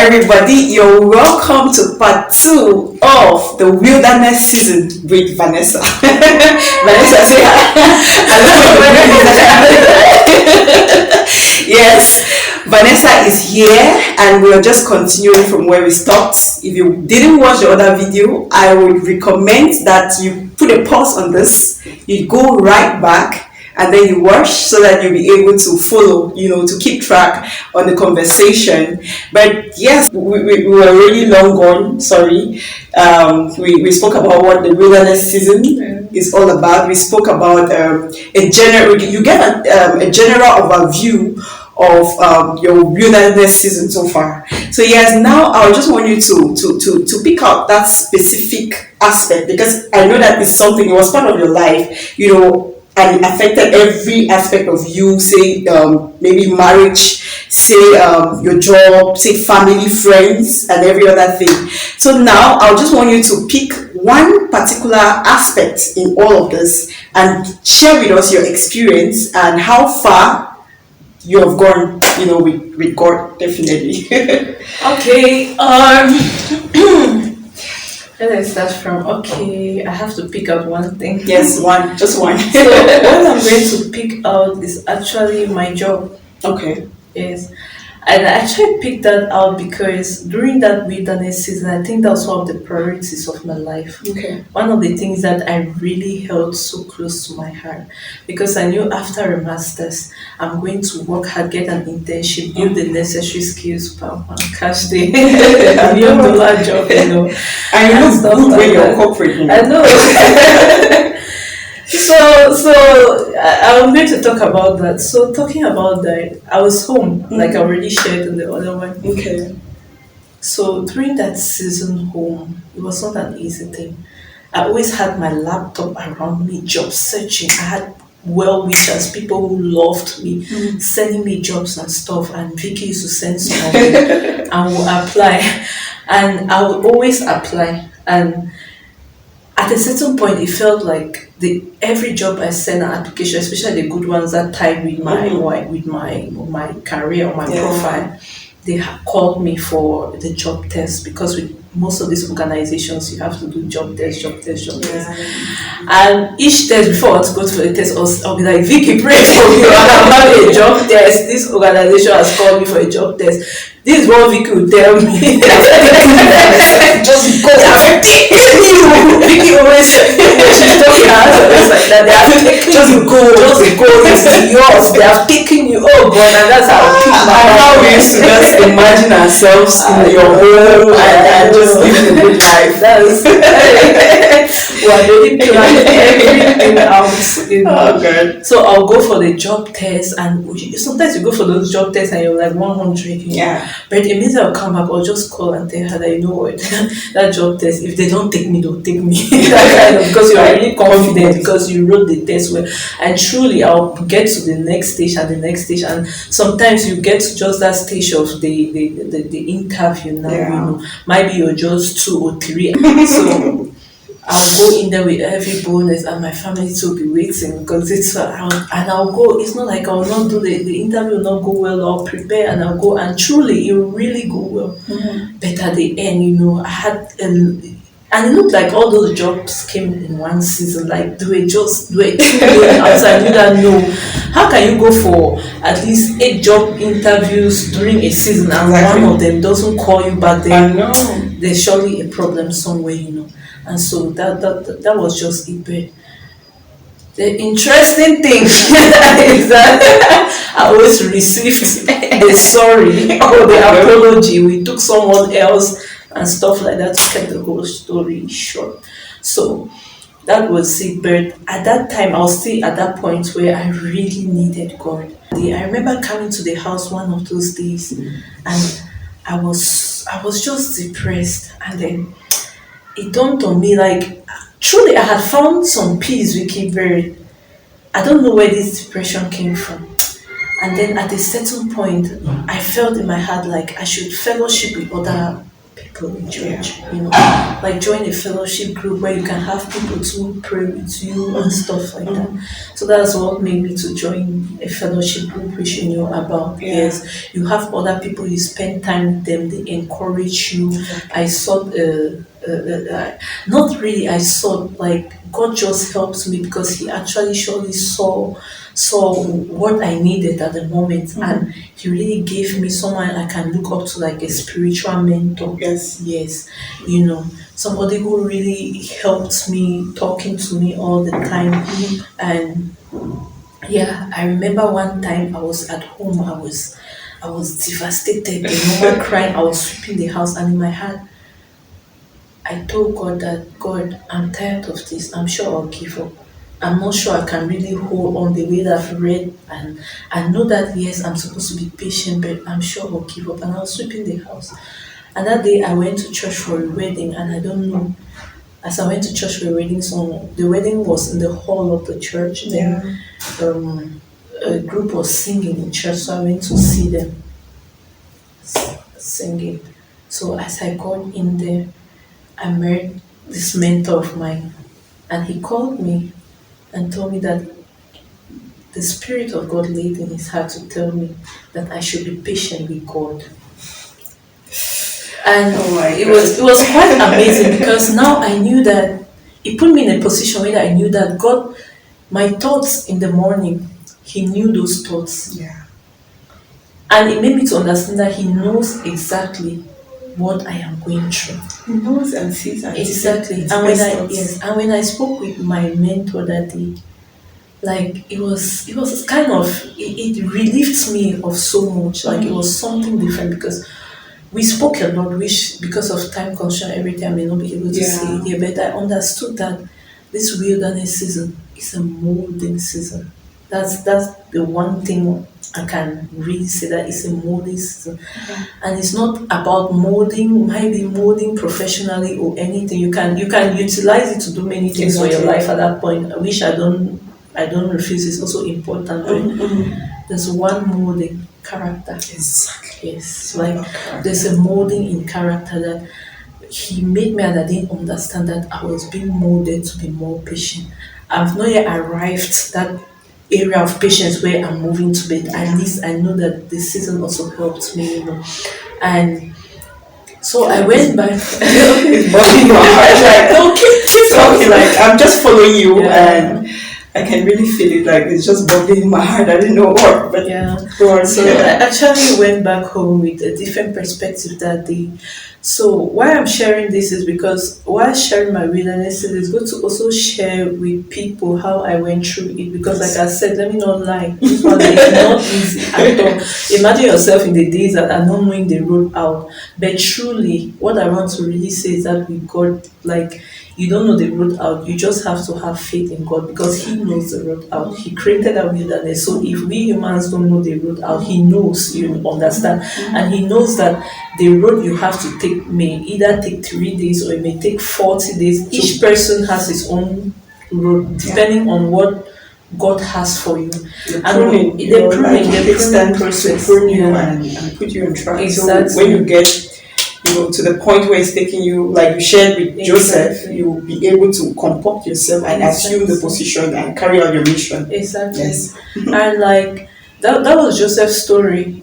everybody. You're welcome to part two of the wilderness season with Vanessa. Vanessa, say hi. Yes, Vanessa is here, and we're just continuing from where we stopped. If you didn't watch the other video, I would recommend that you put a pause on this, you go right back, and then you watch so that you'll be able to follow, to keep track on the conversation. But yes, we were really long gone, sorry. We spoke about what the wilderness season is all about. We spoke about a general overview of your wilderness season so far. So yes, now I just want you to pick out that specific aspect, because I know that it's something, it was part of your life, and it affected every aspect of you, say maybe marriage, say your job, say family, friends, and every other thing. So now I just want you to pick one particular aspect in all of this and share with us your experience and how far you have gone, with God, definitely. Okay. Let us start from, I have to pick out one thing. Yes, just one. So what I'm going to pick out is actually my job. Okay. Yes. And I actually picked that out because during that wilderness season, I think that was one of the priorities of my life. Okay. One of the things that I really held so close to my heart, because I knew after a master's, I'm going to work hard, get an internship, build the necessary skills, cash the $1 million job, And you look good when you're corporate. I know. So I'm going to talk about that. So talking about that, I was home, like I already shared in the other one. Okay. So during that season home, it was not an easy thing. I always had my laptop around me, job searching. I had well-wishers, people who loved me, sending me jobs and stuff. And Vicky used to send some of it and would apply. And I would always apply. And at a certain point, it felt like every job I sent an application, especially the good ones that tied with my career or my profile, they called me for the job test, because with most of these organizations, you have to do job test. And each test, before I want to go to the test, I'll be like, Vicky, pray for me. I'm having a job test. This organization has called me for a job test. This is what Vicky will tell me. Just go. Vicky always, she's talking like that. They have taken just go. It's yours. They have taken you. Oh God, and that's how I keep my how we used to just imagine ourselves in your home and just living a good life. That's we are really planning everything out. Oh God. So I'll go for the job test, and sometimes you go for those job tests and you're like 100. Yeah. But it means I'll come back, I'll just call and tell her that, what, that job test, if they don't take me, don't take me. Because you are really confident, because you wrote the test well. And truly, I'll get to the next stage and the next stage. And sometimes you get to just that stage of the interview now, maybe you're just 2 or 3. So I'll go in there with heavy bonus, and my family will be waiting, because I'll go. It's not like I'll not do the interview, will not go well. I'll prepare and I'll go, and truly it will really go well. But at the end, I had and it looked like all those jobs came in one season. Like they were 2 million outside. I knew that how can you go for at least 8 job interviews during a season and one of them doesn't call you back? Then there's surely a problem somewhere, And so that was just it. But the interesting thing is that I always received the sorry or the apology. We took someone else and stuff like that to keep the whole story short. So that was it. But at that time, I was still at that point where I really needed God. I remember coming to the house one of those days, and I was just depressed, and then it dawned on me, like, truly I had found some peace with Kiberi. I don't know where this depression came from. And then at a certain point, I felt in my heart like I should fellowship with other people in Yeah. church, like join a fellowship group where you can have people to pray with you and stuff like that. So that's what made me to join a fellowship group, which you know about. Yeah. Yes, you have other people, you spend time with them, they encourage you. I saw, not really, I saw like God just helped me because He actually surely saw what I needed at the moment, and He really gave me someone I can look up to, like a spiritual mentor. Yes. Yes, somebody who really helped me, talking to me all the time. And yeah, I remember one time I was at home, I was devastated, crying, I was sweeping the house, and in my heart I told God that, God, I'm tired of this. I'm sure I'll give up. I'm not sure I can really hold on the way that I've read, and I know that yes, I'm supposed to be patient, but I'm sure I'll give up. And I was sweeping the house. And that day I went to church for a wedding, and I don't know. As I went to church for a wedding, so the wedding was in the hall of the church. Then a group was singing in church, so I went to see them singing. So as I got in there, I met this mentor of mine, and he called me and told me that the Spirit of God laid in his heart to tell me that I should be patient with God. And Oh my it was quite amazing because now I knew that it put me in a position where I knew that God, my thoughts in the morning, He knew those thoughts. Yeah. And it made me to understand that He knows exactly what I am going through. He knows and sees and Exactly. sees And best thoughts. and when I spoke with my mentor that day, like it was kind of it relieved me of so much. Like it was something different because we spoke a lot, which because of time constraint, everything I may not be able to say it here, but I understood that this wilderness season is a molding season. That's the one thing I can really say, that it's a molding season. And it's not about molding, maybe molding professionally or anything. You can utilize it to do many things for your Exactly. life at that point, which I don't refuse. It's also important, but there's one molding character. Exactly. Yes, All like about character. there's a molding in character that He made me, and I didn't understand that I was being molded to be more patient. I've not yet arrived that area of patience where I'm moving to, but at least I know that the season also helped me. And so I went back. It's bugging my heart. Like, no, keep talking. Like, I'm just following you, Yeah. and I can really feel it. Like, it's just bubbling in my heart. I didn't know what, but Yeah. go on. So I actually went back home with a different perspective that day. So why I'm sharing this is because while sharing my wilderness, it's good to also share with people how I went through it. Because like I said, let me not lie, this one is not easy at all. Imagine yourself in the days that are not knowing the road out. But truly, what I want to really say is that with God, like you don't know the road out. You just have to have faith in God because He knows the road out. He created a wilderness. So if we humans don't know the road out, He knows, you understand. And He knows that the road you have to take may either take 3 days or it may take 40 days. Each person has his own road depending on what God has for you. The pruning, it takes time to prune you and put you on track. Exactly. So when you get to the point where it's taking you, like you shared with Joseph, you will be able to comport yourself and assume the position and carry out your mission. Exactly. Yes. And like that was Joseph's story.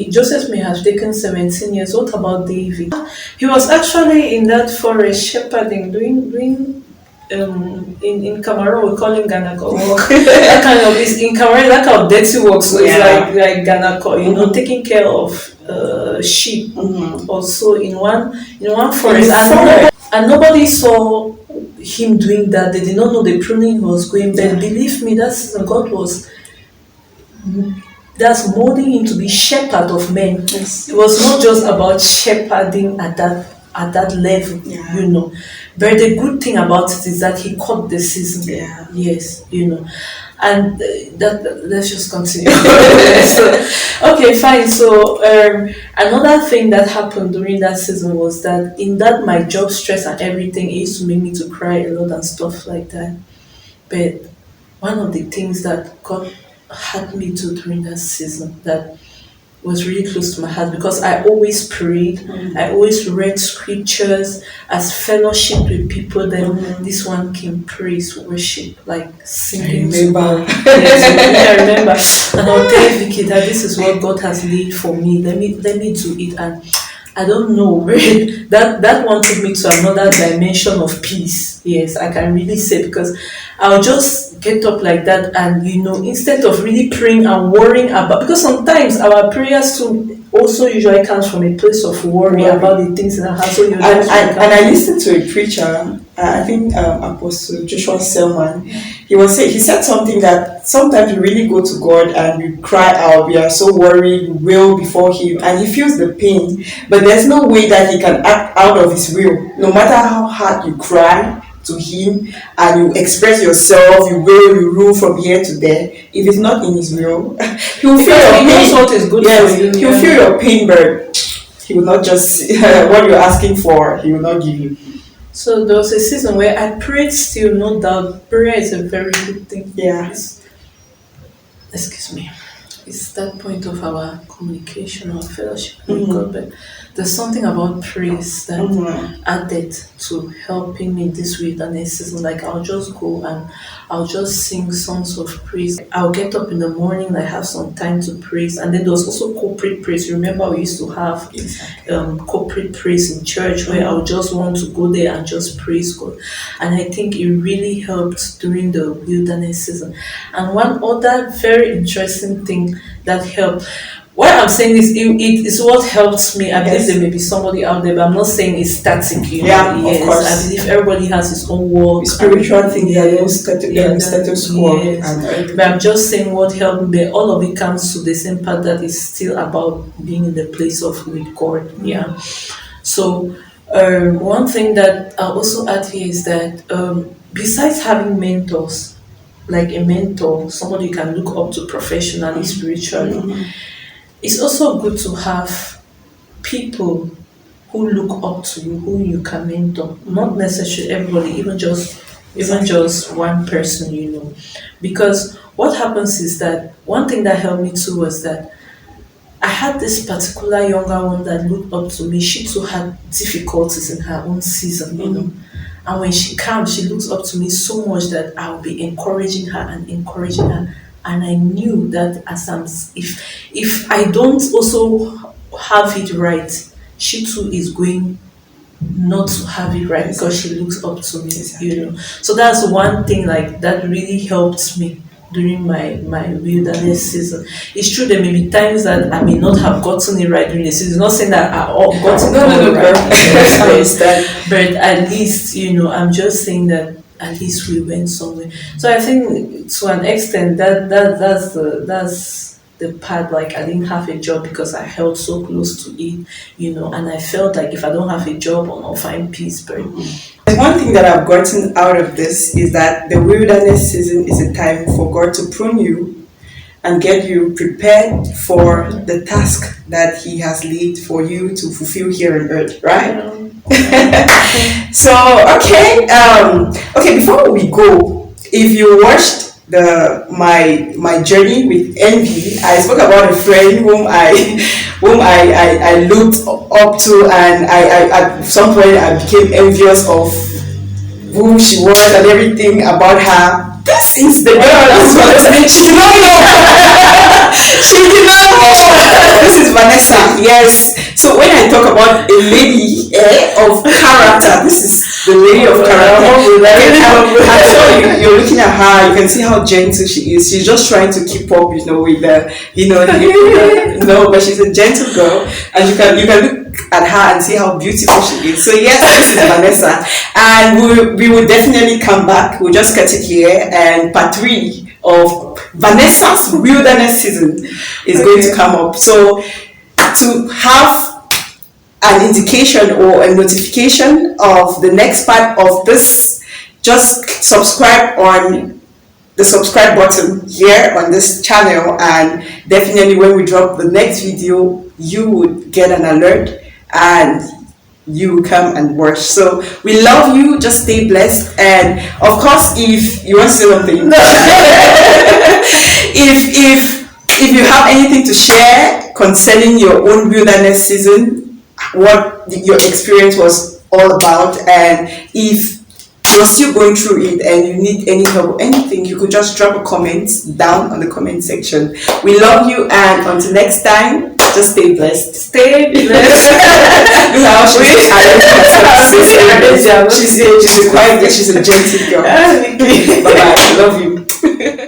Joseph may have taken 17 years. What about David? He was actually in that forest shepherding, doing in Cameroon we call him Ganako work. That kind of is in Cameroon, that kind of dirty work. So it's like Ganako, taking care of sheep. Also in one forest, and nobody saw him doing that. They did not know the pruning he was going. But believe me, God was that's molding him to be shepherd of men. Yes. It was not just about shepherding at that level, Yeah. But the good thing about it is that he caught the season. Yeah. Yes, and that let's just continue. Okay, fine. So another thing that happened during that season was that in that my job stress and everything, it used to make me to cry a lot and stuff like that. But one of the things that God had me to during that season, that was really close to my heart because I always prayed, I always read scriptures as fellowship with people. Then this one came praise, worship, like singing to God. Yes, I remember, and I'll tell Vicky that this is what God has laid for me. Let me do it, and I don't know, that one took me to another dimension of peace. Yes, I can really say, because I'll just get up like that, and instead of really praying and worrying about, because sometimes our prayers too also usually comes from a place of worry about the things in our heart. So and I listened to a preacher, I think Apostle Joshua Selman. He said something that sometimes we really go to God and we cry out, we are so worried, we wail before Him, and He feels the pain, but there's no way that He can act out of His will. No matter how hard you cry to Him and you express yourself, you wail, you rule from here to there, if it's not in His will, He will feel your pain. He knows what is good for you. He will feel your pain, but He will not just what you're asking for, He will not give you. So there was a season where I prayed still, no doubt. Prayer is a very good thing. Yeah. Excuse me. It's that point of our communication, our fellowship with God. But there's something about praise that added to helping me this wilderness season. Like I'll just go and I'll just sing songs of praise. I'll get up in the morning, I have some time to praise. And then there was also corporate praise. You remember we used to have corporate praise in church where I'll just want to go there and just praise God. And I think it really helped during the wilderness season. And one other very interesting thing that helped. What I'm saying is, it is what helped me. I believe there may be somebody out there, but I'm not saying it's static. Of course. I believe everybody has his own work. Spiritual thing, status quo. Yes. But I'm just saying what helped me. All of it comes to the same part that is still about being in the place of with God. Yeah. So one thing that I'll also add here is that besides having mentors, like a mentor, somebody you can look up to professionally, spiritually, it's also good to have people who look up to you, who you can mentor. Not necessarily everybody, even just one person, Because what happens is that one thing that helped me too was that I had this particular younger one that looked up to me. She too had difficulties in her own season, And when she comes, she looks up to me so much that I'll be encouraging her. And I knew that if I don't also have it right, she too is going not to have it right because she looks up to me, So that's one thing like that really helped me during my wilderness season. It's true there may be times that I may not have gotten it right during the season. It's not saying that I gotten it right. But at least, I'm just saying that at least we went somewhere. So I think to an extent that's the part, like I didn't have a job because I held so close to it, and I felt like if I don't have a job I'll not find peace. But one thing that I've gotten out of this is that the wilderness season is a time for God to prune you and get you prepared for the task that He has laid for you to fulfill here on earth, right? So okay, before we go, if you watched my journey with envy, I spoke about a friend whom I looked up to, and I at some point I became envious of who she was and everything about her. This is the girl that's Vanessa. She did not know. She did not know. This is Vanessa. Yes. So when I talk about a lady of character, this is the lady of character. I'm sure you're looking at her. You can see how gentle she is. She's just trying to keep up, with but she's a gentle girl, and you can look at her and see how beautiful she is. So yes, this is Vanessa, and we will definitely come back. We'll just cut it here, and part 3 of Vanessa's wilderness season is going to come up. So to have an indication or a notification of the next part of this, just subscribe on the subscribe button here on this channel, and definitely when we drop the next video you would get an alert and you will come and watch. So we love you. Just stay blessed, and of course if you want to say something if you have anything to share, concerning your own wilderness season, what your experience was all about, and if you're still going through it and you need any help or anything, you could just drop a comment down on the comment section. We love you, and until next time, just stay blessed. Stay blessed. Now she's quiet, she's a gentle girl. Bye bye. Love you.